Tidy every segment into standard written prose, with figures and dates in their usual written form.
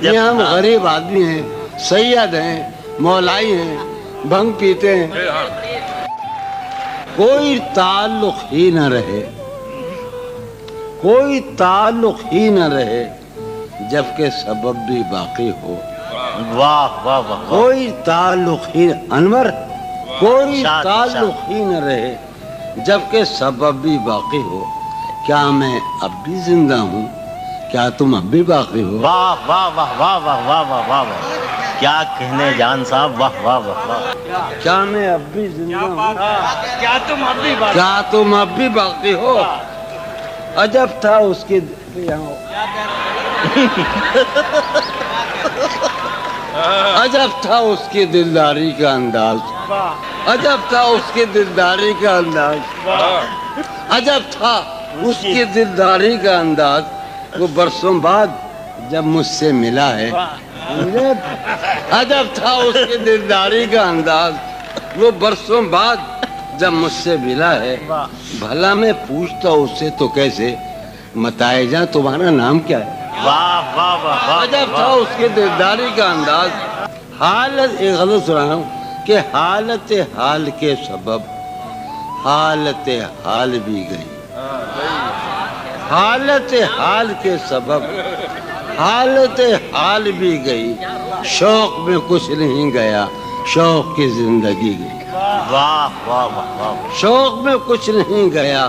یہ ہم غریب آدمی ہیں، سید ہیں، مولائی ہیں، بھنگ پیتے ہیں، کوئی تعلق ہی نہ رہے، کوئی تعلق ہی نہ رہے جبکہ سبب بھی باقی ہو۔ واہ واہ واہ، کوئی تعلق ہی انور، کوئی تعلق ہی نہ رہے جبکہ سبب بھی باقی ہو۔ کیا میں اب بھی زندہ ہوں؟ کیا تم اب بھی باقی ہو؟ واہ واہ واہ واہ واہ واہ واہ واہ واہ، کیا کہنے جان صاحب، واہ واہ واہ واہ۔ کیا میں اب بھی زندہ ہوں؟ کیا تم اب بھی کیا تم اب بھی باقی ہو؟ عجب تھا اس کی عجب تھا اس کی دلداری کا انداز، عجب تھا اس کی دلداری کا انداز، عجب تھا اس کی دلداری کا انداز۔ وہ برسوں بعد جب مجھ سے ملا ہے، عجب تھا اس کی دلداری کا انداز، وہ برسوں بعد جب مجھ سے ملا ہے۔ بھلا میں پوچھتا اس سے تو کیسے، متائے جاں تمہارا نام کیا ہے؟ واہ واہ واہ واہ، عجب تھا اس کی دلداری کا انداز۔ حالت ایک غلط سنا ہوں کہ حالت حال کے سبب حالت حال بھی گئی، حالت حال کے سبب حالت حال بھی گئی، شوق میں کچھ نہیں گیا، شوق کی زندگی گئی۔ واہ واہ واہ واہ، شوق میں کچھ نہیں گیا،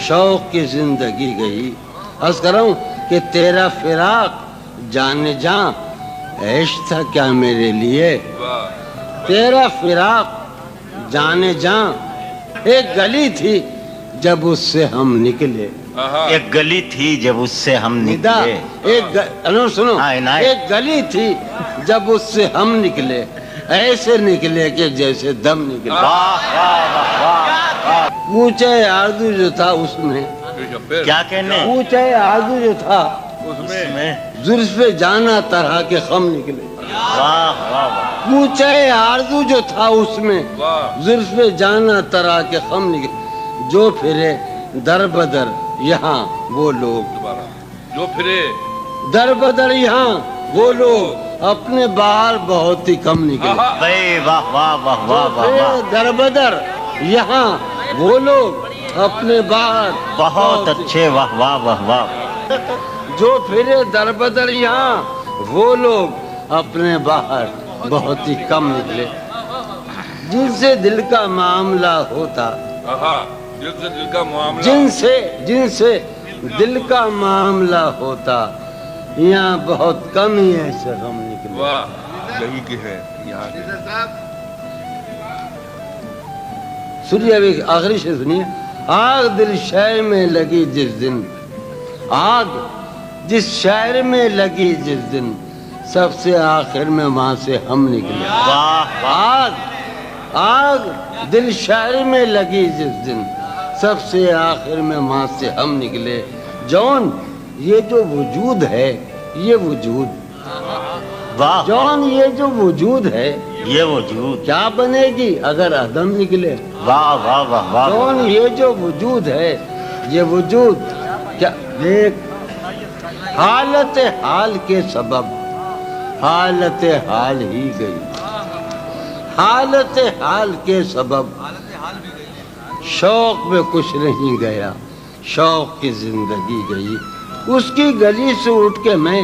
شوق کی زندگی گئی۔ عرض کر رہا ہوں کہ تیرا فراق جانے جاں عیش تھا کیا میرے لیے، تیرا فراق جانے جاں ایک گلی تھی جب اس سے ہم نکلے، ایک گلی تھی جب اس سے ہم ندا نکلے، سنو، عنایت، ایک گلی تھی جب اس سے ہم نکلے، ایسے نکلے کہ جیسے دم نکلے۔ واہ واہ واہ واہ، پوچھے آرزو جو تھا اس میں، کیا کہنے پوچھے آرزو جو تھا اس میں، زلف جانا طرح کے خم نکلے۔ واہ واہ واہ، پوچھے آرزو جو تھا اس میں، زلف جانا طرح کے خم نکلے۔ جو پھرے در بدر یہاں وہ لوگ، جو پھرے در بدر یہاں وہ لوگ، اپنے باہر بہت ہی کم نکلے۔ بھائی واہ واہ واہ واہ واہ واہ، در بدر یہاں وہ لوگ، اپنے باہر بہت اچھے، واہ واہ واہ واہ، جو پھرے در بدر یہاں وہ لوگ، اپنے باہر بہت ہی کم نکلے۔ جن سے دل کا معاملہ ہوتا، دل سے دل کا معاملہ، جن سے دل کا معاملہ ہوتا، یہاں بہت کم ہی ایسے غم نکلے۔ واہ یہی کہ ہے یہاں کے۔ سنیے ابھی آخری شے سنیے۔ آگ دل شہر میں لگی جس دن، آگ جس شہر میں لگی جس دن، سب سے آخر میں وہاں سے ہم نکلے۔ واہ آگ آگ دل شہر میں لگی جس دن، سب سے آخر میں وہاں سے ہم نکلے۔ جون یہ جو وجود ہے، یہ وجود، واہ، جون یہ جو وجود ہے یہ وجود، کیا بنے گی اگر عدم نکلے؟ واہ واہ واہ واہ، جون یہ جو وجود ہے، یہ وجود کیا، دیکھ حالت حال کے سبب حالت حال ہی گئی، حالت حال کے سبب شوق میں کچھ نہیں گیا، شوق کی زندگی گئی۔ اس کی گلی سے اٹھ کے میں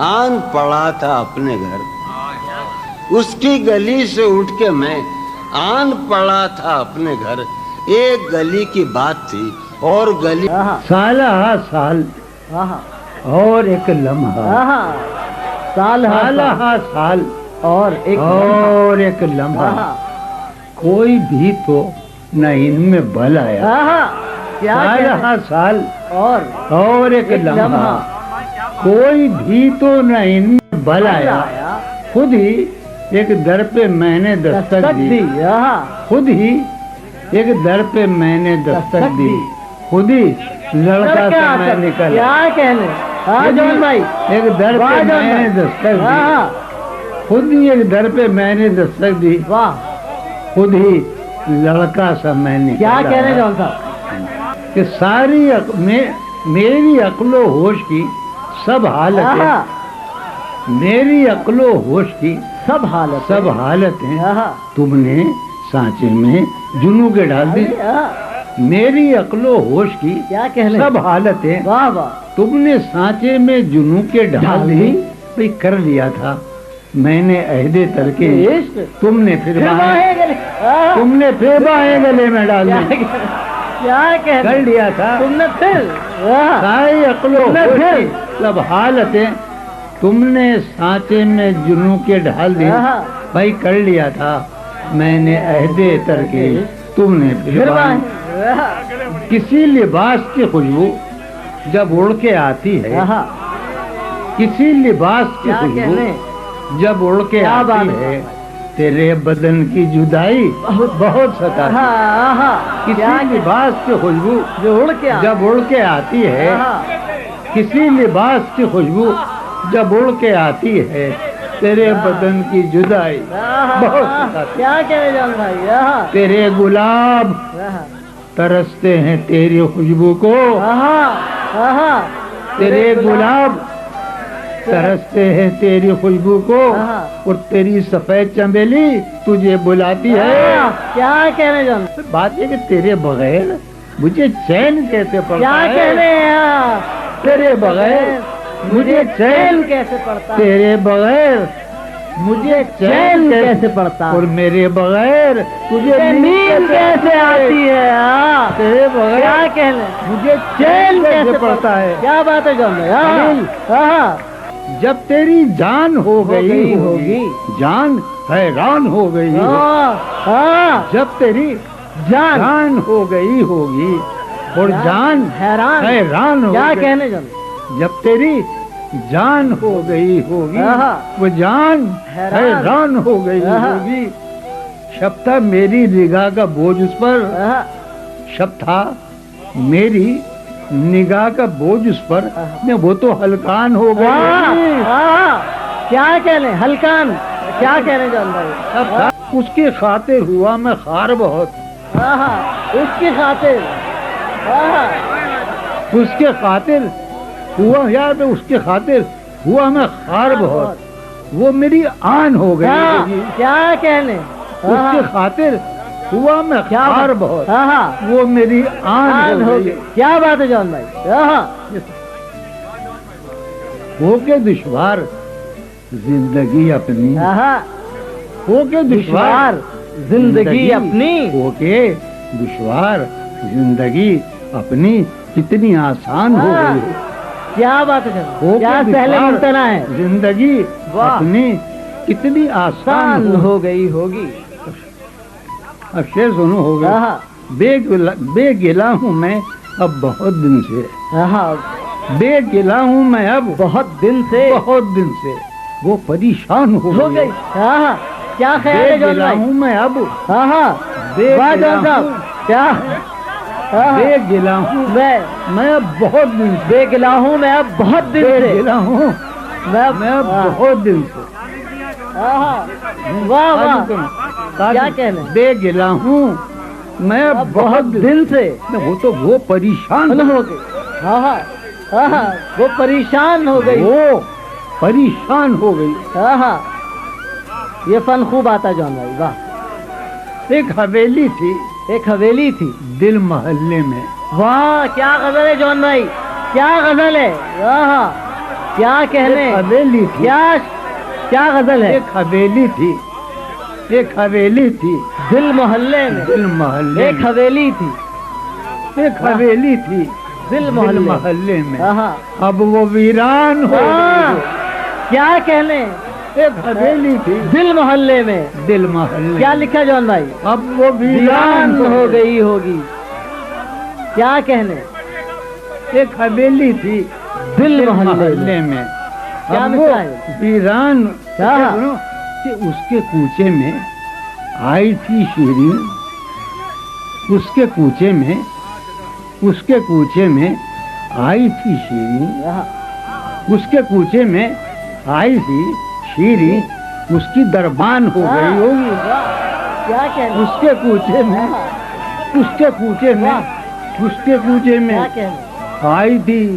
آن پڑا تھا اپنے گھر، اس کی گلی سے اٹھ کے میں آن پڑا تھا اپنے گھر۔ ایک گلی کی بات تھی اور گلی سال ہا سال اور ایک لمحہ، سال ہا سال اور ایک لمحہ، کوئی بھی تو نہ ان میں بل آیا، سال ہا سال اور ایک لمحہ، کوئی بھی تو نہ ان میں بل آیا، خود ہی ایک در پہ میں نے دستک دی، خود ہی ایک در پہ میں نے دستک دی، خود ہی لڑکا سا میں نکلا، کیا کہنے ایک در پہ میں نے دستک دی، خود ہی ایک در پہ میں نے دستک دی، خود ہی لڑکا سا میں نکلا۔ کیا کہنے جون صاحب کہ ساری میری عقل و ہوش کی سب حالتیں میری عقل و ہوش کی سب حالت سب حالتیں آہا تم نے سانچے میں جنوں کے ڈال دی. میری عقل و ہوش کی کیا کہنے سب حالتیں واہ واہ تم نے سانچے میں جنوں کے ڈال دی. بھئی کر لیا تھا میں نے عہد ترکے عشق تم نے پھر باہیں باہیں گلے تم نے پھر باہیں گلے میں ڈال دی. کیا کہنے کر لیا تھا تم نے پھر واہ ساری عقل و تم نے ہوش پھر کی سب حالتیں تم نے سانچے میں جنوں کے ڈال دی. آہا بھائی کر لیا تھا میں نے عہد ترکے تم نے پھر پھر باہیں. باہیں کسی لباس کی خوشبو جب اڑ کے آتی ہے آہا کسی لباس کی کیا خوشبو کہنے جب اڑ کے کیا آتی بات ہے تیرے بدن کی جدائی بہت ستاتی. آہا آہا کسی کیا لباس کی خوشبو جو اڑ کے جب اڑ کے آتی ہے آہا کسی لباس کی خوشبو جب اڑ کے آتی ہے تیرے بدن کی جدائی آہا بہت ستاتی. کیا کہنے جان بھائی آہا تیرے گلاب آہا ترستے ہیں تیری خوشبو کو. آہا آہا تیرے گلاب ترستے ہیں تیری خوشبو کو آہا اور تیری سفید چمیلی تجھے بلاتی ہے. آہا کیا کہنے جان بات یہ کہ تیرے بغیر مجھے چین کیسے پڑتا کیا ہے. کہنے ہیں تیرے بغیر مجھے چین کیسے پڑتا ہے تیرے بغیر مجھے چین کیسے پڑتا اور میرے بغیر تجھے نیند کیسے آتی ہے تیرے بغیر کیا کہنے مجھے چین کیسے پڑتا ہے. کیا بات ہے جان بھائی خلیل، آہا جب تیری جان ہو گئی گئی ہوگی جان حیران ہو گئی ہوگی. ہاں جب تیری جان جان ہو گئی ہوگی اور جان حیران حیران ہو کیا گئی. کہنے جان جب تیری جان ہو گئی ہوگی آہا وہ جان حیران حیران ہو گئی آہا ہوگی. شب تھا میری نگاہ کا بوجھ اس پر آہا شب تھا میری نگاہ کا بوجھ اس پر آہا. وہ تو ہلکان ہو گئی ہوگی. آہا کیا کہنے ہلکان کیا کہنے جان بھائی شب تھا اس کی خاطر ہوا میں خار بہت آہا اس کی خاطر آہا اس کے خاطر ہوا یار اس کے خاطر ہوا میں خار بہت وہ میری آن ہو گئی ہاں، ہوگی. کیا کہنے اس کی خاطر ہوا میں خار بہت آہا وہ میری آن آن ہو ہو گئی. گئی کیا بات ہے جان بھائی آہا ہو کے دشوار زندگی اپنی آہا ہو کے دشوار زندگی اپنی ہو کے دشوار زندگی اپنی کتنی آسان ہو ہاں. گئی. کیا بات ہے جان ہو کیا کے سہل دشوار ممتنع ہے زندگی واہ. اپنی کتنی آسان آسان ہو. ہو گئی ہوگی اب شعر سنو ہو گیا. آہا بے گلا ہوں میں اب بہت دن سے آہا بے گلا ہوں میں اب بہت دن سے بہت دن سے وہ پریشان ہو گئی آہا کیا خیال بے ہے جان گلا بھائی ہوں میں اب آہا بے واہ گلا جان صاحب ہوں کیا آہا بے گلا ہوں میں اب بہت دن سے بے گلا ہوں میں اب بہت دن بے سے گلا ہوں میں اب بہت دن سے آہا واہ واہ کیا کہنے بے گلا ہوں میں اب بہت دن سے وہ تو وہ پریشان ہو گئی آہا آہا وہ پریشان ہو گئی وہ پریشان ہو گئی. آہا یہ فن خوب آتا جان بھائی واہ ایک حویلی تھی ایک حویلی تھی دل محلے میں واہ کیا غزل ہے جان بھائی کیا غزل ہے آہا کیا کہنے ایک حویلی تھی کیا غزل ہے ایک حویلی تھی ایک حویلی تھی دل محلے میں دل محلے ایک حویلی تھی میں ایک حویلی تھی دل محلے محلے میں آہا اب وہ ویران ہو ہاں، گئی. کیا کہنے ایک حویلی تھی دل محلے میں دل محلے کیا لکھا جان بھائی اب وہ ویران ہو گئی ہوگی کیا کہنے ایک حویلی تھی دل محلے محلے میں کیا اب وہ مثال ہے؟ ویران ہاں. سنو کہ اس کے کوچے میں آئی تھی شیرین اس کے کوچے میں آئی تھی شیرین آہا، اس کے کوچے میں آئی تھی شیرین اس کی دربان ہو گئی ہوگی. واہ، کیا کہنے اس کے کوچے میں اس کے کوچے میں واہ، اس کے کوچے میں کیا کہنے آئی تھی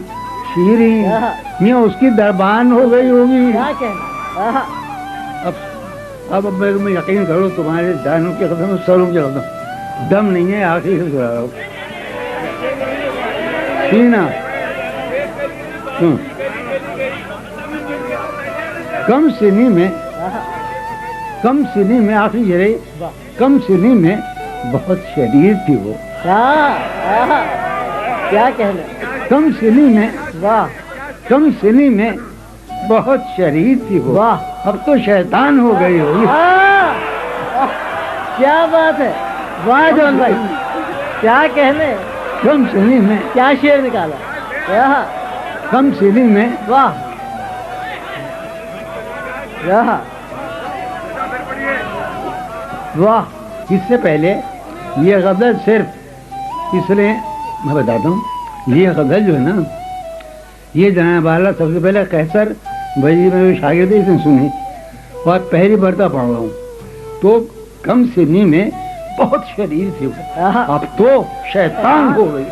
شیریں یہ اس کی دربان ہو گئی ہوگی. کیا کہنا. اب میرے میں یقین کرو تمہارے جانوں کے قدم سروں کے قدم دم نہیں ہے آخری سے سنا رہا ہوں. سینا کم سنی میں آخری جرے کم سنی میں بہت شریر تھی وہ. کیا کہنا. کم سنی میں واہ کم سنی میں بہت شریر تھی وہ. واہ اب تو شیطان ہو گئی ہوگی. کیا بات ہے. واہ جون بھائی کیا کہنے. کم سنی میں کیا شعر نکالا. کم سنی میں واہ واہ. اس سے پہلے یہ غزل صرف اس لیے میں بتاتا ہوں یہ غزل جو ہے نا یہ جناب والا سب سے پہلے قیصر بھائی میرے شاگرد اس نے سنی اور پہلی برتا پڑھ رہا ہوں تو کم سنی میں بہت شریر تھی وہ. اب تو شیطان ہو گئی.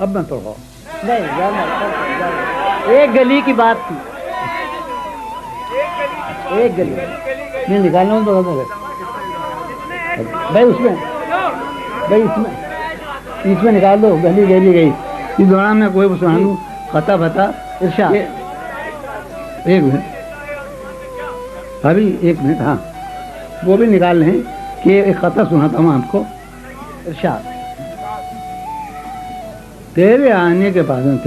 اب میں تو ایک گلی کی بات تھی. ایک گلی میں نکالنا ہوں تو بھائی اس میں نکال دو. گلی گلی گئی اس دوران میں کوئی سنا دوں خطا بتا. ارشاد. ایک منٹ ابھی ایک منٹ. ہاں وہ بھی نکال لیں کہ ایک خطا سناتا ہوں آپ کو. ارشاد. تیرے آنے کے بعد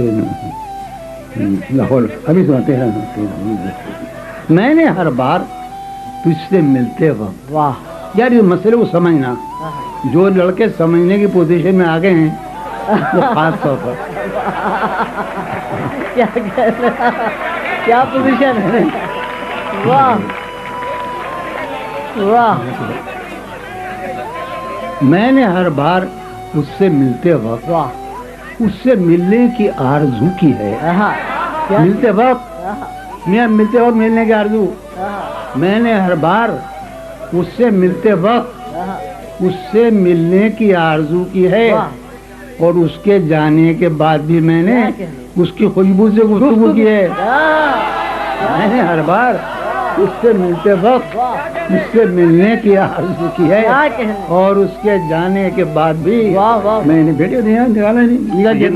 لاہور ابھی سناتے ہیں. میں نے ہر بار تجھ سے ملتے وقت. واہ یار یہ مسئلے کو سمجھنا جو لڑکے سمجھنے کی پوزیشن میں آگے ہیں وہ خاص طور پر کیا کہنا. کیا پوزیشن ہے. واہ واہ. میں نے ہر بار اس سے ملتے وقت واہ. اس سے ملنے کی آرزو کی ہے. ملتے وقت میں ملتے وقت ملنے کی آرزو. میں نے ہر بار اس سے ملتے وقت اس سے ملنے کی آرزو کی ہے اور اس کے جانے کے بعد بھی میں نے اس کی خوشبو سے گفتگو کی ہے. میں نے ہر بار اس سے ملتے وقت اس سے ملنے کی آرزو کی ہے اور اس کے جانے کے بعد بھی میں نے بیٹے نکالا نہیں.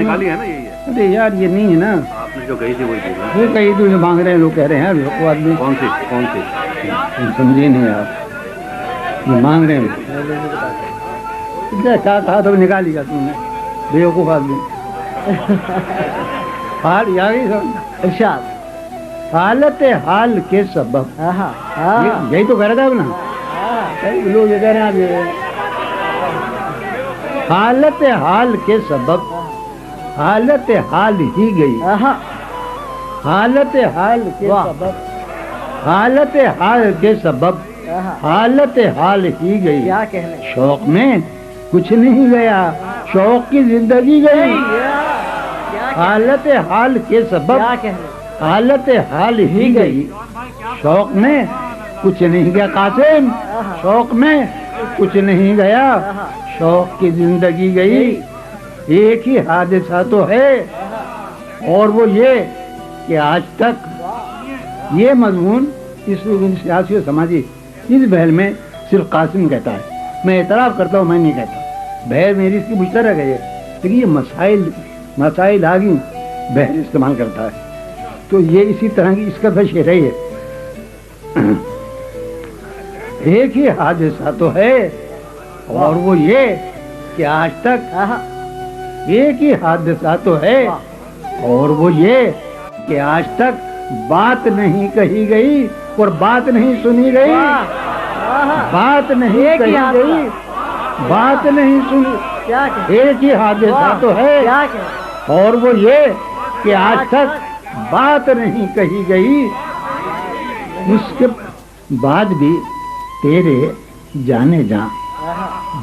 نکالی ہے نا یہ ارے یار یہ نہیں ہے نا. آپ نے جو کہی تھی وہی وہ کہیں تو مانگ رہے ہیں لوگ کہہ رہے ہیں وہ آدمی کون سی سمجھے نہیں آپ یہ مانگ رہے ہیں. کیا کہا تو نکال لیا تم نے بیوقوف آدمی. حال یا ارشاد. حالت حال کے سبب یہی تو کہہ رہا تھا اب نا لوگ یہ کہہ رہے ہیں حالت حال کے سبب حالت حال ہی گئی. حالت حال کے سبب حالت حال کے سبب حالت حال ہی گئی. کیا کہنے. شوق میں کچھ نہیں گیا شوق کی زندگی گئی. حالت حال کے سبب کیا کہنے. حالت حال ہی گئی. شوق میں کچھ نہیں گیا قاسم. شوق میں کچھ نہیں گیا شوق کی زندگی گئی. ایک ہی حادثہ تو ہے اور وہ یہ کہ آج تک یہ مضمون اس سیاسی و سماجی اس بحث میں صرف قاسم کہتا ہے. میں اعتراف کرتا ہوں میں نہیں کہتا. بحث میری اس کی مشترک ہے لیکن یہ مسائل آگی بحث استعمال کرتا ہے تو یہ اسی طرح کی اس کا شعر ہے. ایک ہی حادثہ تو ہے اور وہ یہ کہ آج تک ایک ہی حادثہ تو ہے اور وہ یہ کہ آج تک بات نہیں کہی گئی اور بات نہیں سنی گئی. بات نہیں کہی گئی بات نہیں سنی. ایک ہی حادثہ تو ہے اور وہ یہ کہ آج تک بات نہیں کہی گئی. اس کے بعد بھی تیرے جانے جا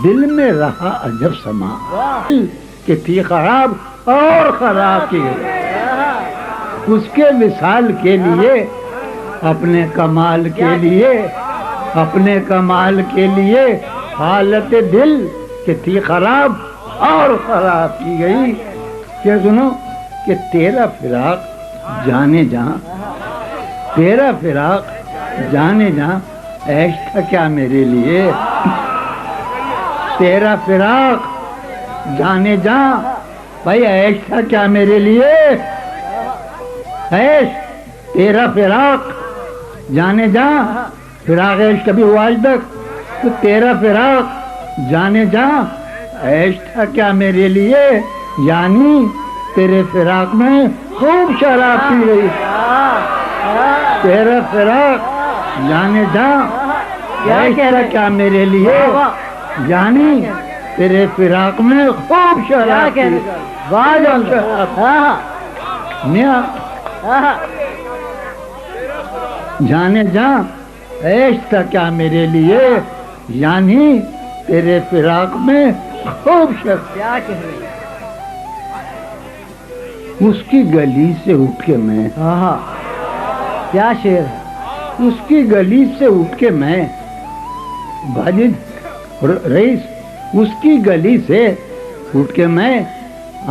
دل میں رہا عجب سما کہ تھی خراب اور خراب کی. اس کے وصال کے لیے اپنے کمال کے لیے اپنے کمال کے لیے حالت دل کہ تھی خراب اور خراب کی گئی. کہ سنو کہ تیرا فراق جانے جہاں، تیرا فراق جانے جہاں عیش تھا کیا میرے لیے، تیرا فراق جانے جہاں بھائی عیش تھا کیا میرے لیے، عیش تیرا فراق جانے جہاں، فراق عیش کبھی ہوا آج تک، تو تیرا فراق جانے جہاں عیش تھا کیا میرے لیے، یعنی تیرے فراق میں خوب شراب پی رہی، تیرا فراق جانے جہاں عیش تھا کیا میرے لیے، یعنی تیرے فراق میں خوب شراب پی میاں جانے جہاں عیش تھا کیا میرے لیے، یعنی تیرے فراق میں خوب شراب، اس کی گلی سے اٹھ کے میں، کیا شعر ہے، اس کی گلی سے اٹھ کے میں باجد رئیس، اس کی گلی سے اٹھ کے میں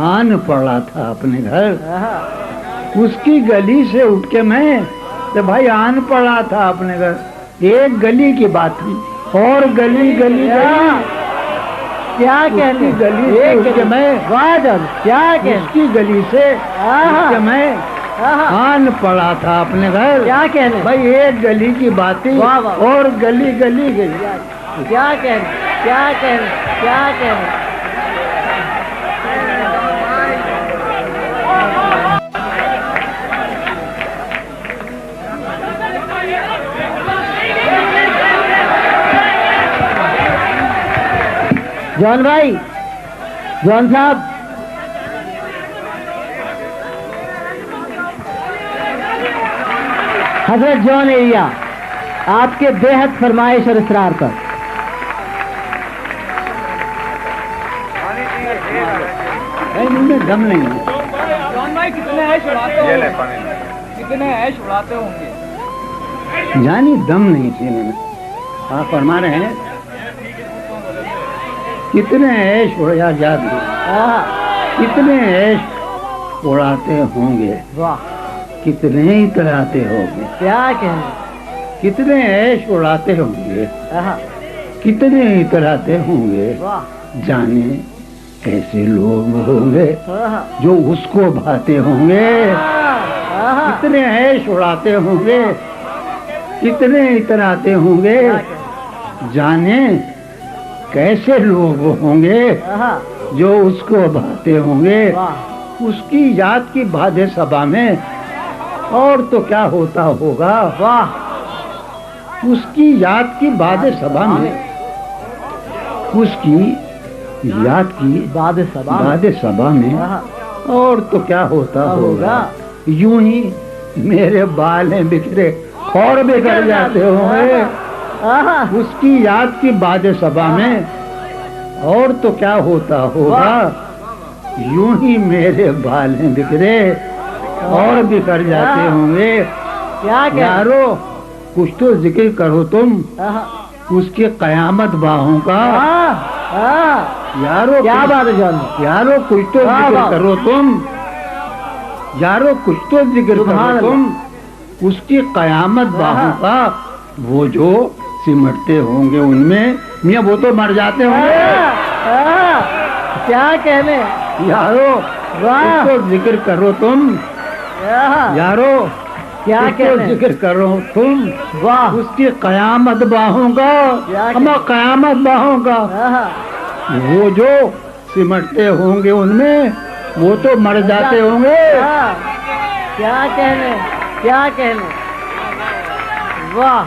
آن پڑا تھا اپنے گھر، اس کی گلی سے اٹھ کے میں تو بھائی آن پڑا تھا اپنے گھر، ایک گلی کی بات تھی اور گلی گلی کیا کہنے، گلی سے اٹھ کے میں، کیا کہنے، اس کی گلی سے اٹھ کے میں آن پڑا تھا اپنے گھر، کیا کہنے، بھائی ایک گلی کی بات تھی واہ واہ، اور گلی گلی گئی، کیا کہنے، کیا کہنے، کیا کہنے، جون بھائی، جون صاحب، حضرت جون ایریا آپ کے بے حد فرمائش اور اصرار پر ان میں دم نہیں ہے، جون بھائی کتنے عیش اڑاتے ہوں گے، کتنے عیش اڑاتے ہوں گے، یعنی دم نہیں سینے میں، آپ فرما رہے ہیں کتنے عیش اڑیا یاد نہیں، کتنے عیش اڑاتے ہوں گے، واہ، کتنے ہی تراتے ہوں گے، کیا کہنے، کتنے عیش اڑاتے ہوں گے، کتنے ہی تراتے ہوں گے، واہ، جانے کیسے لوگ ہوں گے جو اس کو بھاتے ہوں گے، کتنے عیش اڑاتے ہوں گے، کتنے اتراتے ہوں گے، جانے کیسے لوگ ہوں گے جو اس کو بھاتے ہوں گے، اس کی یاد کی باد صبا میں اور تو کیا ہوتا ہوگا، واہ، اس کی یاد کی باد صبا میں، اس کی یاد کی باد صبا میں اور تو کیا ہوتا ہوگا، یوں ہی میرے بال ہیں بکھرے اور بکھر جاتے ہوں گے، اس کی یاد کی باد صبا میں اور تو کیا ہوتا ہوگا، یوں ہی میرے بال ہیں بکھرے اور بکھر جاتے ہوں گے، یارو کچھ تو ذکر کرو تم اس کی قیامت باہوں کا، یارو کیا بات ہے جان، یارو کچھ تو ذکر کرو تم، یارو کچھ تو ذکر کرو تم اس کی قیامت باہوں کا، وہ جو سمٹتے ہوں گے ان میں، میاں وہ تو مر جاتے ہوں گے، کیا کہنے، یارو کچھ تو ذکر کرو تم، یارو کیا کچھ تو کہنے، ذکر کرو تم واہ، اس کی قیامت باہوں کا، ہمیں قیامت باہوں کا، وہ جو سمٹتے ہوں گے ان میں وہ تو مر جاتے ہوں گے، کیا کہنے، کیا کہنے، واہ،